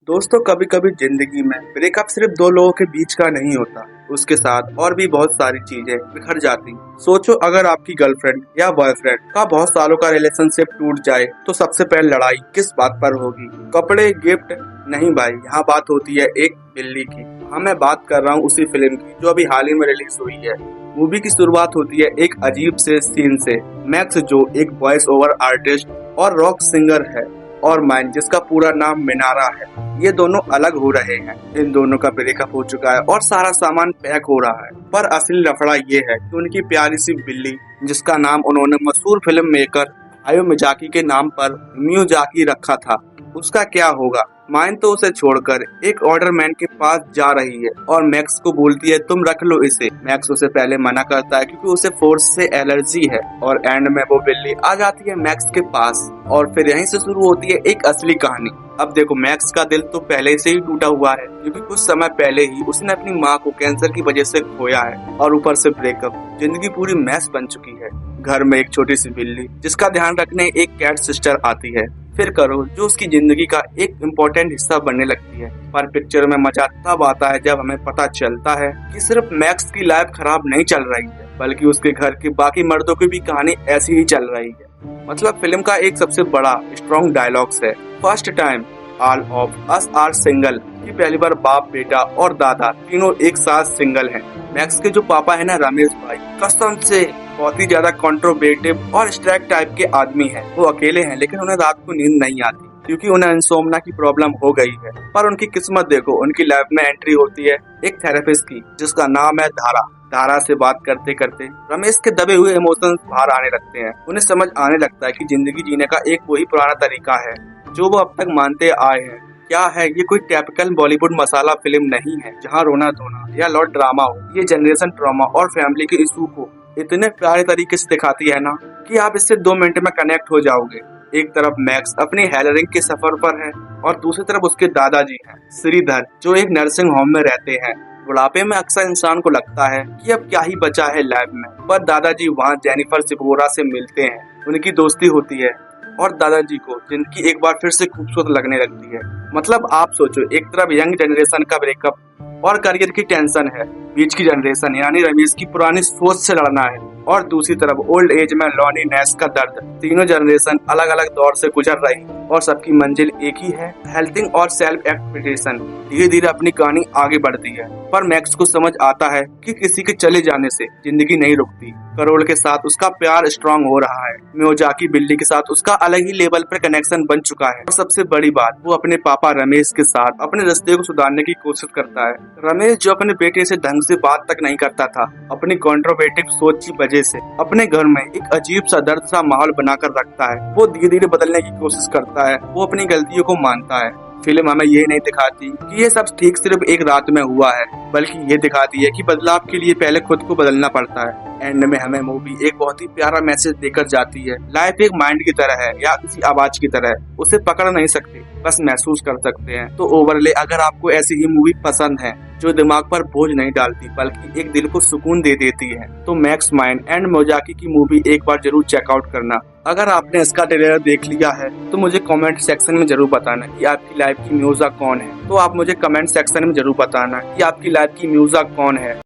दोस्तों, कभी कभी जिंदगी में ब्रेकअप सिर्फ दो लोगों के बीच का नहीं होता, उसके साथ और भी बहुत सारी चीजें बिखर जाती। सोचो, अगर आपकी गर्लफ्रेंड या बॉयफ्रेंड का बहुत सालों का रिलेशनशिप टूट जाए तो सबसे पहले लड़ाई किस बात पर होगी? कपड़े, गिफ्ट? नहीं भाई, यहाँ बात होती है एक बिल्ली की। हाँ, मैं बात कर रहा हूँ उसी फिल्म की जो अभी हाल ही में रिलीज हुई है। मूवी की शुरुआत होती है एक अजीब से सीन से। मैक्स, जो एक वॉइस ओवर आर्टिस्ट और रॉक सिंगर है, और माइन, जिसका पूरा नाम मिनारा है, ये दोनों अलग हो रहे हैं। इन दोनों का ब्रेकअप हो चुका है और सारा सामान पैक हो रहा है। पर असली लफड़ा ये है कि उनकी प्यारी सी बिल्ली, जिसका नाम उन्होंने मशहूर फिल्म मेकर हायो मियाजाकी के नाम पर मियाजाकी रखा था, उसका क्या होगा? माइन तो उसे छोड़कर एक ऑर्डर मैन के पास जा रही है और मैक्स को बोलती है, तुम रख लो इसे। मैक्स उसे पहले मना करता है क्योंकि उसे फोर्स से एलर्जी है, और एंड में वो बिल्ली आ जाती है मैक्स के पास, और फिर यहीं से शुरू होती है एक असली कहानी। अब देखो, मैक्स का दिल तो पहले से ही टूटा हुआ है क्योंकि कुछ समय पहले ही उसने अपनी माँ को कैंसर की वजह से खोया है, और ऊपर से ब्रेकअप। जिंदगी पूरी मैस बन चुकी है। घर में एक छोटी सी बिल्ली जिसका ध्यान रखने एक कैट सिस्टर आती है। फिर करो जो उसकी जिंदगी का एक इम्पोर्टेंट हिस्सा बनने लगती है। पर पिक्चर में मजा तब आता है जब हमें पता चलता है कि सिर्फ मैक्स की लाइफ खराब नहीं चल रही है, बल्कि उसके घर के बाकी मर्दों की भी कहानी ऐसी ही चल रही है। मतलब फिल्म का एक सबसे बड़ा स्ट्रॉन्ग डायलॉग्स है, first time all of us are single, कि पहली बार बाप, बेटा और दादा तीनों एक साथ सिंगल हैं। मैक्स के जो पापा है ना, रमेश भाई, कसम से बहुत ही ज्यादा कंट्रोवर्टिव और स्ट्रैक टाइप के आदमी हैं। वो अकेले हैं लेकिन उन्हें रात को नींद नहीं आती क्योंकि उन्हें इंसोम्निया की प्रॉब्लम हो गई है। पर उनकी किस्मत देखो, उनकी लाइफ में एंट्री होती है एक थेरेपिस्ट की जिसका नाम है धारा। धारा से बात करते करते रमेश के दबे हुए इमोशंस बाहर आने लगते हैं। उन्हें समझ आने लगता है कि जिंदगी जीने का एक वही पुराना तरीका है जो वो अब तक मानते आए हैं। क्या है, ये कोई टिपिकल बॉलीवुड मसाला फिल्म नहीं है जहाँ रोना धोना या लॉट ड्रामा हो। ये जनरेशन ट्रॉमा और फैमिली के इशू को इतने प्यारे तरीके से दिखाती है ना कि आप इससे 2 मिनट में कनेक्ट हो जाओगे। एक तरफ मैक्स अपनी हेलरिंग के सफर पर है और दूसरी तरफ उसके दादाजी हैं, श्रीधर, जो एक नर्सिंग होम में रहते हैं। बुढ़ापे में अक्सर इंसान को लगता है कि अब क्या ही बचा है लाइफ में, पर दादाजी वहाँ जेनिफर सिपोरा से मिलते हैं। उनकी दोस्ती होती है और दादाजी को जिनकी एक बार फिर से खूबसूरत लगने लगती है। मतलब आप सोचो, एक तरफ यंग जनरेशन का ब्रेकअप और करियर की टेंशन है, बीच की जनरेशन यानी रमेश की पुरानी सोच से लड़ना है, और दूसरी तरफ ओल्ड एज में लॉन्लीनेस का दर्द। तीनों जनरेशन अलग अलग दौर से गुजर रही और सबकी मंजिल एक ही है, हेल्थिंग और सेल्फ एक्सपेक्टेशन। धीरे धीरे अपनी कहानी आगे बढ़ती है, पर मैक्स को समझ आता है कि किसी के चले जाने से जिंदगी नहीं रुकती। करोल के साथ उसका प्यार स्ट्रांग हो रहा है, मियाजाकी बिल्ली के साथ उसका अलग ही लेवल पर कनेक्शन बन चुका है, और सबसे बड़ी बात, वो अपने पापा रमेश के साथ अपने रिश्ते को सुधारने की कोशिश करता है। रमेश, जो अपने बेटे से ढंग से बात तक नहीं करता था, अपनी कंट्रोवर्टिव सोच की वजह से अपने घर में एक अजीब सा दर्द सा माहौल बनाकर रखता है। वो धीरे धीरे बदलने की कोशिश करता है, वो अपनी गलतियों को मानता है। फिल्म हमें ये नहीं दिखाती कि ये सब ठीक सिर्फ एक रात में हुआ है, बल्कि ये दिखाती है कि बदलाव के लिए पहले खुद को बदलना पड़ता है। एंड में हमें मूवी एक बहुत ही प्यारा मैसेज देकर जाती है, लाइफ एक माइंड की तरह है या किसी आवाज की तरह, उसे पकड़ नहीं सकते, बस महसूस कर सकते हैं। तो ओवरले, अगर आपको ऐसी ही मूवी पसंद है जो दिमाग पर बोझ नहीं डालती बल्कि एक दिल को सुकून दे देती है, तो मैक्स, माइन एंड मियाजाकी की मूवी एक बार जरूर चेकआउट करना। अगर आपने इसका ट्रेलर देख लिया है तो मुझे कमेंट सेक्शन में जरूर बताना कि आपकी लाइफ की म्यूजिक कौन है। तो आप मुझे कमेंट सेक्शन में जरूर बताना कि आपकी लाइफ की म्यूजिक कौन है।